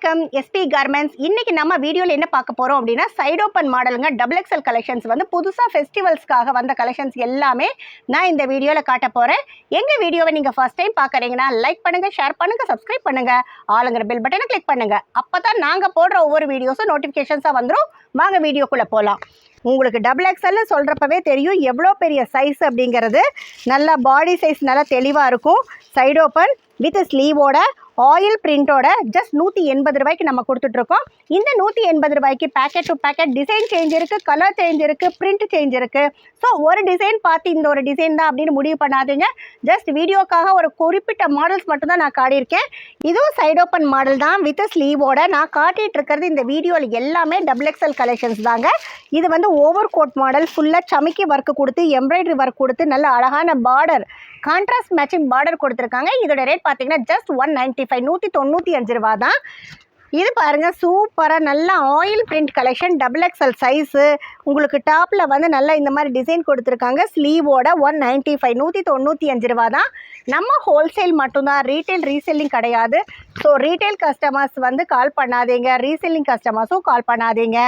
வணக்கம் SP garments. இன்னைக்கு நம்ம வீடியோவில் என்ன பார்க்க போகிறோம் அப்படின்னா சைட் ஓப்பன் மாடலுங்க டபுள் எக்ஸல் கலெக்ஷன்ஸ் வந்து புதுசாக ஃபெஸ்டிவல்ஸ்க்காக வந்த கலெக்ஷன்ஸ் எல்லாமே நான் இந்த வீடியோவில் காட்ட போகிறேன். எங்கள் வீடியோவை நீங்கள் ஃபர்ஸ்ட் டைம் பார்க்குறீங்கன்னா லைக் பண்ணுங்கள், ஷேர் பண்ணுங்கள், சப்ஸ்கிரைப் பண்ணுங்கள், ஆளுங்கிற பெல் பட்டனை கிளிக் பண்ணுங்கள். அப்போ தான் நாங்கள் போடுற ஒவ்வொரு வீடியோஸும் நோட்டிஃபிகேஷன்ஸாக வந்துடும். வாங்க வீடியோக்குள்ளே போகலாம். உங்களுக்கு டபுள் எக்ஸல்னு சொல்கிறப்பவே தெரியும் எவ்வளோ பெரிய சைஸ் அப்படிங்கிறது. நல்லா பாடி சைஸ் நல்லா தெளிவாக இருக்கும். சைடு ஓப்பன் வித் ஸ்லீவோட ஆயில் பிரிண்டோட ஜஸ்ட் 180 ரூபாய்க்கு நம்ம கொடுத்துட்ருக்கோம். இந்த 180 ரூபாய்க்கு packet to packet design change இருக்குது, கலர் சேஞ்ச் இருக்குது, பிரிண்ட் சேஞ்ச் இருக்குது. ஸோ ஒரு டிசைன் பார்த்து இந்த ஒரு டிசைன் தான் அப்படின்னு முடிவு பண்ணாதீங்க. ஜஸ்ட் வீடியோக்காக ஒரு குறிப்பிட்ட மாடல்ஸ் மட்டும்தான் நான் காட்டியிருக்கேன். இதுவும் சைட் ஓப்பன் மாடல் தான் வித் ஸ்லீவோட. நான் காட்டிகிட்டு இருக்கிறது இந்த வீடியோவில் எல்லாமே டபுள் எக்ஸல் கலெக்ஷன்ஸ் தாங்க. இது வந்து ஓவர் கோட் மாடல், ஃபுல்லாக சமிக்கி ஒர்க்கு கொடுத்து எம்ப்ராய்டரி ஒர்க் கொடுத்து நல்ல அழகான பார்டர், கான்ட்ராஸ்ட் மேட்சிங் பார்டர் கொடுத்துருக்காங்க. இதோட ரேட் பார்த்தீங்கன்னா ஜஸ்ட் 195 195 ரூபா தான். இது பாருங்கள், சூப்பராக நல்ல oil print collection, double XL size. உங்களுக்கு டாப்பில் வந்து நல்லா இந்த மாதிரி டிசைன் கொடுத்துருக்காங்க. ஸ்லீவோட 195 195 ரூபா தான். நம்ம ஹோல்சேல் மட்டும்தான், ரீட்டைல் ரீசெல்லிங் கிடையாது. ஸோ ரீட்டைல் கஸ்டமர்ஸ் வந்து கால் பண்ணாதீங்க, ரீசெல்லிங் கஸ்டமர்ஸும் கால் பண்ணாதீங்க.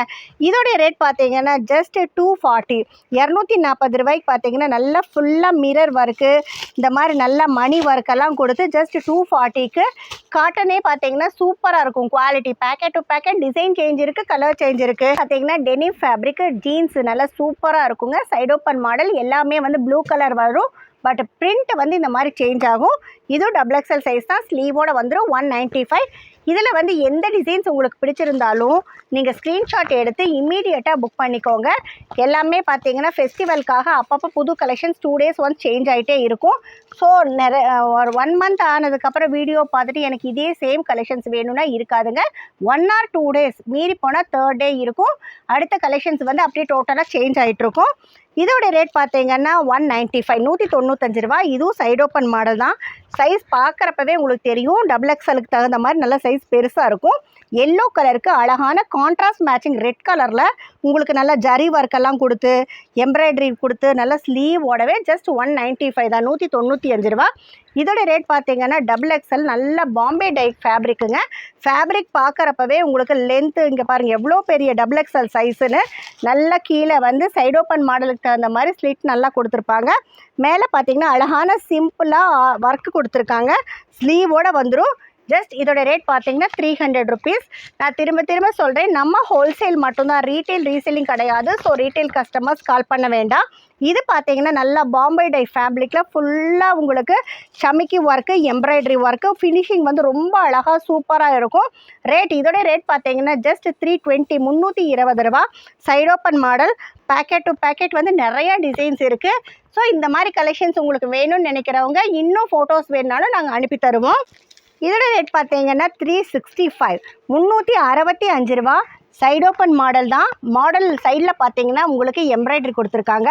இதோடைய ரேட் பார்த்தீங்கன்னா ஜஸ்ட் 240 240 ரூபாய்க்கு பார்த்தீங்கன்னா நல்லா ஃபுல்லாக மிரர் ஒர்க்கு, இந்த மாதிரி நல்ல மணி ஒர்க்கெல்லாம் கொடுத்து ஜஸ்ட் 240க்கு காட்டனே பார்த்தீங்கன்னா சூப்பராக இருக்கும். Quality packet to packet design change இருக்குது, கலர் சேஞ்ச் இருக்குது. பார்த்தீங்கன்னா டெனிம் ஃபேப்ரிக் ஜீன்ஸ் நல்லா சூப்பராக இருக்குங்க. சைட் ஓப்பன் மாடல் எல்லாமே வந்து ப்ளூ கலர் வரும். பட் பிரிண்ட் வந்து இந்த மாதிரி சேஞ்ச் ஆகும். இதுவும் டபுள் எக்ஸல் சைஸ் தான். ஸ்லீவோட வந்துடும் 195. இதில் வந்து எந்த டிசைன்ஸ் உங்களுக்கு பிடிச்சிருந்தாலும் நீங்கள் ஸ்க்ரீன்ஷாட் எடுத்து இம்மீடியட்டாக புக் பண்ணிக்கோங்க. எல்லாமே பார்த்தீங்கன்னா ஃபெஸ்டிவலுக்காக அப்பப்போ புது கலெக்ஷன்ஸ் 2 days ஒன்ஸ் சேஞ்ச் ஆகிட்டே இருக்கும். ஸோ ஒரு 1 month ஆனதுக்கப்புறம் வீடியோ பார்த்துட்டு எனக்கு இதே சேம் கலெக்ஷன்ஸ் வேணும்னா இருக்காதுங்க. 1 or 2 days மீறி போனால் 3rd day இருக்கும். அடுத்த கலெக்ஷன்ஸ் வந்து அப்படியே டோட்டலாக சேஞ்ச் ஆகிட்ருக்கும். இதோட ரேட் பார்த்தீங்கன்னா 195 195 ரூபா. இதுவும் சைட் ஓப்பன் மாடல் தான். சைஸ் பார்க்குறப்பவே உங்களுக்கு தெரியும் டபுள் எக்ஸலுக்கு தகுந்த மாதிரி நல்ல சைஸ் பெருசாக இருக்கும். எல்லோ கலருக்கு அழகான கான்ட்ராஸ்ட் மேட்சிங் ரெட் கலரில் உங்களுக்கு நல்லா ஜரி ஒர்க்கெல்லாம் கொடுத்து எம்ப்ராய்டரி கொடுத்து நல்ல ஸ்லீவோடவே ஜஸ்ட் 195 தான், 195 ரூபா. இதோட ரேட் பார்த்தீங்கன்னா டபுள் எக்ஸல் நல்ல பாம்பே டை ஃபேப்ரிக்குங்க. ஃபேப்ரிக் பார்க்குறப்பவே உங்களுக்கு லென்த்து இங்கே பாருங்கள் எவ்வளோ பெரிய டபுள் எக்ஸல் சைஸுன்னு. நல்லா கீழே வந்து சைட் ஓப்பன் மாடலுக்கு தகுந்த மாதிரி ஸ்லிட் நல்லா கொடுத்துருப்பாங்க. மேலே பார்த்தீங்கன்னா அழகான சிம்பிளாக ஒர்க்கு கொடுத்துருக்காங்க. ஸ்லீவோடு வந்துடும். ஜஸ்ட் இதோட ரேட் பார்த்தீங்கன்னா 300 ருபீஸ். நான் திரும்ப சொல்கிறேன், நம்ம ஹோல்சேல் மட்டும்தான், ரீட்டைல் ரீசெல்லிங் கிடையாது. ஸோ ரீட்டைல் கஸ்டமர்ஸ் கால் பண்ண வேண்டாம். இது பார்த்தீங்கன்னா நல்லா பாம்பே டை ஃபேப்ரிக்கில் ஃபுல்லாக உங்களுக்கு சமிக்கி ஒர்க்கு எம்ப்ராய்டரி ஒர்க்கு ஃபினிஷிங் வந்து ரொம்ப அழகாக சூப்பராக இருக்கும். இதோட ரேட் பார்த்தீங்கன்னா ஜஸ்ட் 320 320 ரூபா. Side open model packet to packet வந்து நிறையா டிசைன்ஸ் இருக்குது. ஸோ இந்த மாதிரி கலெக்ஷன்ஸ் உங்களுக்கு வேணும்னு நினைக்கிறவங்க இன்னும் ஃபோட்டோஸ் வேணுனாலும் நாங்கள் அனுப்பி தருவோம். இதோட ரேட் பார்த்தீங்கன்னா 365 365 ரூபா. சைட் ஓப்பன் மாடல் தான். மாடல் சைடில் பார்த்தீங்கன்னா உங்களுக்கு எம்ப்ராய்டரி கொடுத்துருக்காங்க.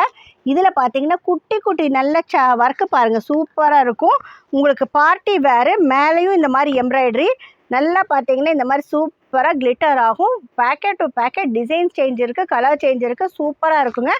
இதில் பார்த்தீங்கன்னா குட்டி குட்டி நல்ல ஒர்க்கு பாருங்கள் சூப்பராக இருக்கும். உங்களுக்கு பார்ட்டி வேறு, மேலேயும் இந்த மாதிரி எம்ப்ராய்டரி நல்லா பார்த்தீங்கன்னா இந்த மாதிரி சூப்பராக கிளிட்டர் ஆகும். Packet to packet design change இருக்குது, கலர் சேஞ்ச் இருக்குது, சூப்பராக இருக்குங்க.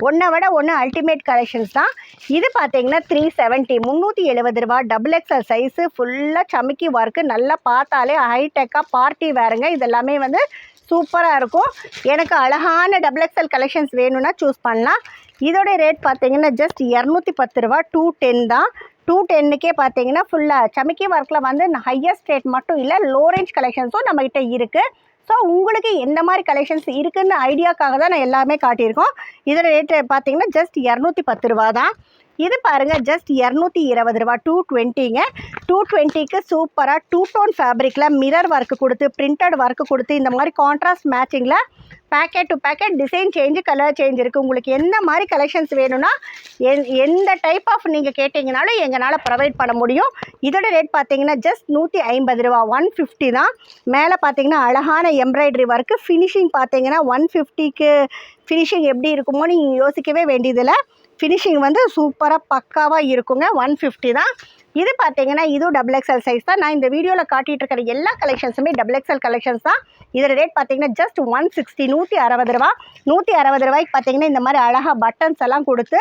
ஒன்றை விட ஒன்று அல்டிமேட் கலெக்ஷன்ஸ் தான். இது பார்த்தீங்கன்னா 370 370 ரூபா. டபுள் எக்ஸல் சைஸு, ஃபுல்லாக சமிக்கி ஒர்க்கு, நல்லா பார்த்தாலே ஹைடெக்காக பார்ட்டி வேறுங்க. இதெல்லாமே வந்து சூப்பராக இருக்கும். எனக்கு அழகான டபுள் எக்ஸல் கலெக்ஷன்ஸ் வேணும்னா சூஸ் பண்ணலாம். இதோடைய ரேட் பார்த்தீங்கன்னா ஜஸ்ட் 210 ரூபா. 210 தான். 210க்கே பார்த்தீங்கன்னா ஃபுல்லாக சமிக்கி ஒர்க்கில் வந்து ஹையஸ்ட் ரேட் மட்டும் இல்லை, லோ ரேஞ்ச் கலெக்ஷன்ஸும் நம்மகிட்ட இருக்குது. ஸோ உங்களுக்கு எந்த மாதிரி கலெக்ஷன்ஸ் இருக்குதுன்னு ஐடியாக்காக தான் நான் எல்லாமே காட்டியிருக்கோம். இதோட ரேட்டு பார்த்தீங்கன்னா ஜஸ்ட் 210 ரூபா தான். இது பாருங்கள் ஜஸ்ட் 220 ரூபா. 220ங்க. 220க்கு சூப்பராக 2 டோன் ஃபேப்ரிக்கில் மிரர் ஒர்க்கு கொடுத்து பிரிண்டட் ஒர்க்கு கொடுத்து இந்த மாதிரி கான்ட்ராஸ்ட் மேட்சிங்கில் packet to packet design change colour change இருக்குது. உங்களுக்கு எந்த மாதிரி கலெக்ஷன்ஸ் வேணும்னா எந்த டைப் ஆஃப் நீங்கள் கேட்டிங்கனாலும் எங்களால் ப்ரொவைட் பண்ண முடியும். இதோட ரேட் பார்த்தீங்கன்னா ஜஸ்ட் 150 ரூபா. 150 தான். மேலே பார்த்தீங்கன்னா அழகான எம்ப்ராய்டரி ஒர்க்கு, ஃபினிஷிங் பார்த்தீங்கன்னா 150க்கு ஃபினிஷிங் எப்படி இருக்குமோ நீங்கள் யோசிக்கவே வேண்டியதில்லை. ஃபினிஷிங் வந்து சூப்பராக பக்காவாக இருக்குங்க. 150 தான். இது பார்த்தீங்கன்னா இதுவும் டபுள் எக்ஸ்எல் சைஸ் தான். நான் இந்த வீடியோவில் காட்டிகிட்டு இருக்கிற எல்லா கலெக்ஷன்ஸுமே டபுள் எக்ஸ்எல் கலெக்ஷன்ஸ் தான். இதோட ரேட் பார்த்தீங்கன்னா ஜஸ்ட் 160 160 ரூபா. 160 ரூபாய்க்கு பார்த்தீங்கன்னா இந்த மாதிரி அழகாக பட்டன்ஸ் எல்லாம் கொடுத்து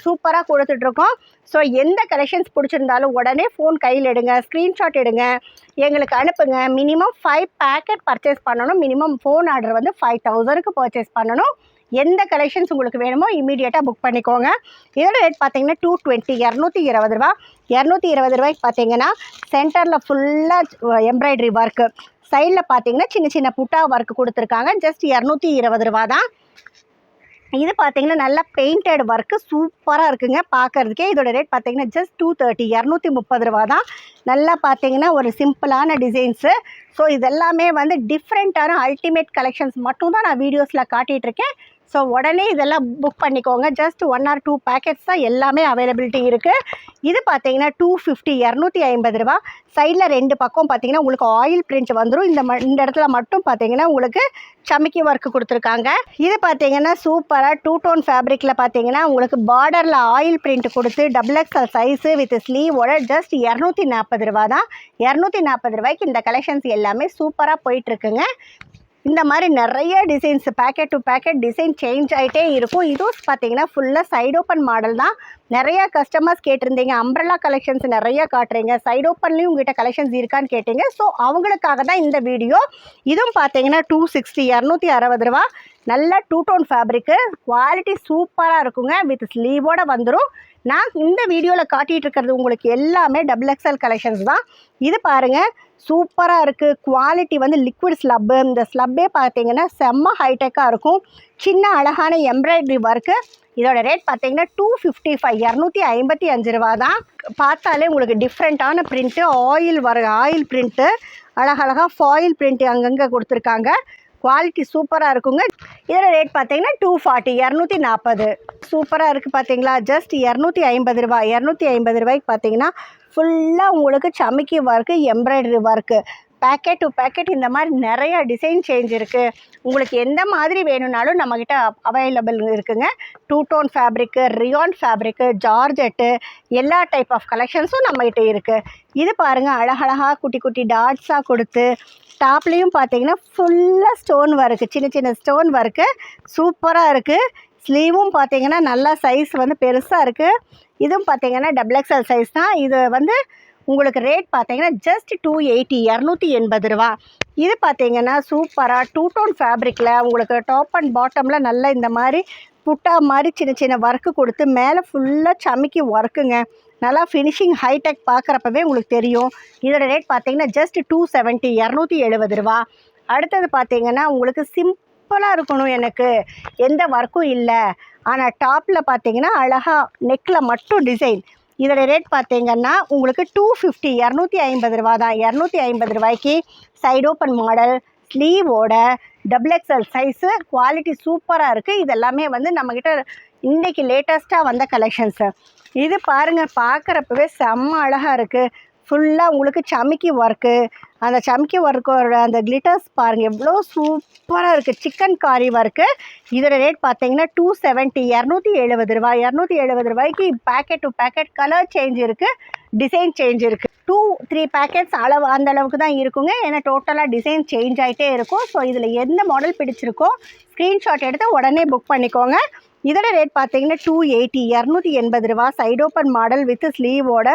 சூப்பராக கொடுத்துட்ருக்கோம். ஸோ எந்த கலெக்ஷன்ஸ் பிடிச்சிருந்தாலும் உடனே ஃபோன் கையில் எடுங்க, ஸ்க்ரீன்ஷாட் எடுங்க, எங்களுக்கு அனுப்புங்க. மினிமம் 5 பேக்கெட் பர்ச்சேஸ் பண்ணணும். மினிமம் ஃபோன் ஆர்டர் வந்து 5000க்கு பர்ச்சேஸ் பண்ணணும். எந்த கலெக்ஷன்ஸ் உங்களுக்கு வேணுமோ இமீடியட்டாக புக் பண்ணிக்கோங்க. இதோட ரேட் பார்த்தீங்கன்னா 220 220 ரூபா. 220 ரூபாய்க்கு பார்த்தீங்கன்னா சென்டரில் ஃபுல்லாக எம்ப்ராய்டரி ஒர்க்கு, சைடில் பார்த்தீங்கன்னா சின்ன சின்ன புட்டா ஒர்க்கு கொடுத்துருக்காங்க. ஜஸ்ட் 220 ரூபா தான். இது பார்த்தீங்கன்னா நல்லா பெயிண்டட் ஒர்க்கு சூப்பராக இருக்குங்க பார்க்குறதுக்கே. இதோட ரேட் பார்த்தீங்கன்னா ஜஸ்ட் 230 230 ரூபா தான். நல்லா பார்த்தீங்கன்னா ஒரு சிம்பிளான டிசைன்ஸு. ஸோ இதெல்லாமே வந்து டிஃப்ரெண்ட்டான அல்டிமேட் கலெக்ஷன்ஸ் மட்டும் தான் நான் வீடியோஸில் காட்டிகிட்ருக்கேன். ஸோ உடனே இதெல்லாம் புக் பண்ணிக்கோங்க. ஜஸ்ட் 1 or 2 பேக்கெட்ஸ் தான் எல்லாமே அவைலபிலிட்டி இருக்குது. இது பார்த்தீங்கன்னா 250 250 ரூபா. சைடில் 2 பக்கம் பார்த்தீங்கன்னா உங்களுக்கு ஆயில் பிரிண்ட் வந்துடும். இந்த இடத்துல மட்டும் பார்த்தீங்கன்னா உங்களுக்கு சமிக்கி ஒர்க்கு கொடுத்துருக்காங்க. இது பார்த்தீங்கன்னா சூப்பராக 2 டோன் ஃபேப்ரிக்கில் பார்த்தீங்கன்னா உங்களுக்கு பார்டரில் ஆயில் பிரிண்ட் கொடுத்து டபுள் எக்ஸ்எல் சைஸு வித் ஸ்லீவோட ஜஸ்ட் 240 ரூபா தான். 240 ரூபாய்க்கு இந்த கலெக்ஷன்ஸ் எல்லாமே சூப்பராக போயிட்டுருக்குங்க. இந்த மாதிரி நிறைய designs packet to packet design change ஆகிட்டே இருக்கும். இதுவும் பார்த்தீங்கன்னா ஃபுல்லாக சைட் ஓப்பன் மாடல் தான். நிறைய கஸ்டமர்ஸ் கேட்டிருந்தீங்க, அம்ப்ரெல்லா கலெக்ஷன்ஸ் நிறைய காட்டுறீங்க, சைட் ஓப்பன்லேயும் உங்கள்கிட்ட கலெக்ஷன்ஸ் இருக்கான்னு கேட்டீங்க. ஸோ அவங்களுக்காக தான் இந்த வீடியோ. இதுவும் பார்த்தீங்கன்னா 260 260 ரூபா. நல்ல 2 டோன் ஃபேப்ரிக்கு, குவாலிட்டி சூப்பராக இருக்குங்க. வித் ஸ்லீவோடு வந்துடும். நான் இந்த வீடியோவில் காட்டிகிட்டு இருக்கிறது உங்களுக்கு எல்லாமே டபுள் எக்ஸ்எல் கலெக்ஷன்ஸ் தான். இது பாருங்கள் சூப்பராக இருக்குது. குவாலிட்டி வந்து லிக்விட் ஸ்லப்பு. இந்த ஸ்லப்பே பார்த்தீங்கன்னா செம்ம ஹைடெக்காக இருக்கும். சின்ன அழகான எம்ப்ராய்டரி ஒர்க்கு. இதோட ரேட் பார்த்தீங்கன்னா 255 255 ரூபா தான். பார்த்தாலே உங்களுக்கு டிஃப்ரெண்ட்டான பிரிண்ட்டு, ஆயில் பிரிண்ட்டு, அழகழகாக ஃபாயில் பிரிண்ட்டு அங்கங்கே கொடுத்துருக்காங்க. குவாலிட்டி சூப்பராக இருக்குங்க. இதோட ரேட் பார்த்தீங்கன்னா 240 240. சூப்பராக இருக்குது பார்த்தீங்களா. ஜஸ்ட் 250 ரூபா. 250 ரூபாய்க்கு பார்த்தீங்கன்னா ஃபுல்லாக உங்களுக்கு சமிக்கி work, embroidery work, packet to packet இந்த மாதிரி நிறையா டிசைன் சேஞ்ச் இருக்குது. உங்களுக்கு எந்த மாதிரி வேணும்னாலும் நம்மக்கிட்ட அவைலபிள் இருக்குங்க. 2 tone fabric, rayon fabric, georgette, எல்லா டைப் ஆஃப் கலெக்ஷன்ஸும் நம்மகிட்ட இருக்குது. இது பாருங்கள் அழகழகாக குட்டி குட்டி டாட்ஸாக கொடுத்து டாப்லேயும் பார்த்தீங்கன்னா ஃபுல்லாக ஸ்டோன் ஒர்க்கு, சின்ன சின்ன ஸ்டோன் ஒர்க்கு சூப்பராக இருக்குது. ஸ்லீவும் பார்த்தீங்கன்னா நல்லா சைஸ் வந்து பெருசாக இருக்குது. இதுவும் பார்த்தீங்கன்னா டபுள் எக்ஸ்எல் சைஸ் தான். இது வந்து உங்களுக்கு ரேட் பார்த்தீங்கன்னா ஜஸ்ட் 280 280 ரூபா. இது பார்த்தீங்கன்னா சூப்பராக 2 டோன் ஃபேப்ரிக்கில் உங்களுக்கு டாப் அண்ட் பாட்டமில் நல்லா இந்த மாதிரி புட்டா மாதிரி சின்ன சின்ன ஒர்க்கு கொடுத்து மேலே ஃபுல்லாக சமிக்கி ஒர்க்குங்க. நல்லா ஃபினிஷிங் ஹைடெக் பார்க்குறப்பவே உங்களுக்கு தெரியும். இதோட ரேட் பார்த்தீங்கன்னா ஜஸ்ட் 270 270 ரூபா. அடுத்தது பார்த்தீங்கன்னா உங்களுக்கு சிம்பிளாக இருக்கணும், எனக்கு எந்த ஒர்க்கும் இல்லை, ஆனால் டாப்பில் பார்த்தீங்கன்னா அழகாக நெக்கில் மட்டும் டிசைன். இதோட ரேட் பார்த்தீங்கன்னா உங்களுக்கு 250 250 ரூபா தான். 250 ரூபாய்க்கு சைட் ஓப்பன் மாடல், ஸ்லீவோட, டபுள் எக்ஸ்எல் சைஸு, குவாலிட்டி சூப்பராக இருக்குது. இதெல்லாமே வந்து நம்மக்கிட்ட இன்றைக்கி லேட்டஸ்ட்டாக வந்த கலெக்ஷன்ஸு. இது பாருங்கள் பார்க்குறப்பவே செம்ம அழகாக இருக்குது. ஃபுல்லாக உங்களுக்கு சமிக்கி ஒர்க்கு, அந்த சமிக்கி ஒர்க்கோட அந்த கிளிட்டர்ஸ் பாருங்கள் எவ்வளோ சூப்பராக இருக்குது. சிக்கன் காரி ஒர்க்கு. இதோட ரேட் பார்த்தீங்கன்னா 270 270 ரூபா. 270 ரூபாய்க்கு packet to packet colour change இருக்குது, டிசைன் சேஞ்ச் இருக்குது. 2-3 பேக்கெட்ஸ் அளவு அந்த அளவுக்கு தான் இருக்குங்க. ஏன்னா டோட்டலாக டிசைன் சேஞ்ச் ஆகிட்டே இருக்கும். ஸோ இதில் எந்த மாடல் பிடிச்சிருக்கோ ஸ்க்ரீன்ஷாட் எடுத்து உடனே புக் பண்ணிக்கோங்க. இதோட ரேட் பார்த்தீங்கன்னா 280 280 ரூபா. சைட் ஓப்பன் மாடல் வித் ஸ்லீவோட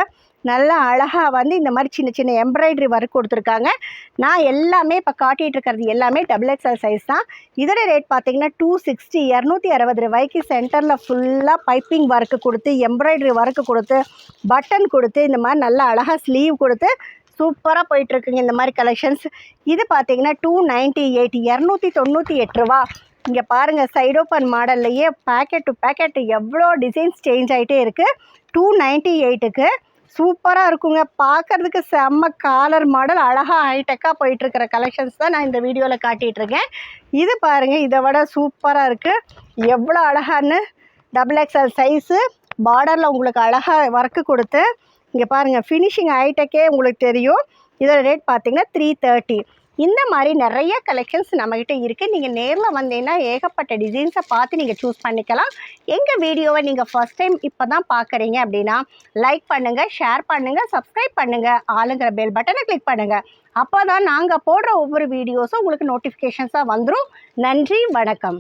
நல்லா அழகாக வந்து இந்த மாதிரி சின்ன சின்ன எம்ப்ராய்டரி ஒர்க் கொடுத்துருக்காங்க. நான் எல்லாமே இப்போ காட்டிகிட்டு இருக்கிறது எல்லாமே டபுள் எக்ஸ்எல் சைஸ் தான். இதோட ரேட் பார்த்தீங்கன்னா 260 260 ரூபாய்க்கு சென்டரில் ஃபுல்லாக பைப்பிங் ஒர்க்கு கொடுத்து, எம்ப்ராய்டரி ஒர்க்கு கொடுத்து, பட்டன் கொடுத்து, இந்த மாதிரி நல்லா அழகாக ஸ்லீவ் கொடுத்து சூப்பராக போயிட்டுருக்குங்க இந்த மாதிரி கலெக்ஷன்ஸ். இது பார்த்தீங்கன்னா 298 298 ரூபா. இங்கே பாருங்கள் சைட் ஓப்பன் மாடல்லையே பேக்கெட் டு பேக்கெட் எவ்வளோ டிசைன்ஸ் சேஞ்ச் ஆகிட்டே இருக்குது. 298க்கு சூப்பராக இருக்குங்க. பார்க்குறதுக்கு செம்ம காலர் மாடல் அழகாக ஹைடெக்காக போயிட்டுருக்கிற கலெக்ஷன்ஸ் தான் நான் இந்த வீடியோவில் காட்டிகிட்ருக்கேன். இது பாருங்கள் இதை விட சூப்பராக இருக்குது. எவ்வளோ அழகான்னு டபுள் எக்ஸ்எல் சைஸு, பார்டரில் உங்களுக்கு அழகாக ஒர்க்கு கொடுத்து, இங்கே பாருங்கள் ஃபினிஷிங் ஹைடெக்கே உங்களுக்கு தெரியும். இதோட ரேட் பார்த்தீங்கன்னா 330 இந்த மாதிரி நிறைய கலெக்ஷன்ஸ் நம்மக்கிட்ட இருக்குது. நீங்கள் நேரில் வந்தீங்கன்னா ஏகப்பட்ட டிசைன்ஸை பார்த்து நீங்கள் சூஸ் பண்ணிக்கலாம். எங்கள் வீடியோவை நீங்கள் ஃபர்ஸ்ட் டைம் இப்போ தான் பார்க்குறீங்க அப்படின்னா லைக் பண்ணுங்கள், ஷேர் பண்ணுங்கள், சப்ஸ்கிரைப் பண்ணுங்கள், ஆளுங்கிற பெல் பட்டனை கிளிக் பண்ணுங்கள். அப்போ தான் நாங்கள் போடுற ஒவ்வொரு வீடியோஸும் உங்களுக்கு நோட்டிஃபிகேஷன்ஸாக வந்துடும். நன்றி, வணக்கம்.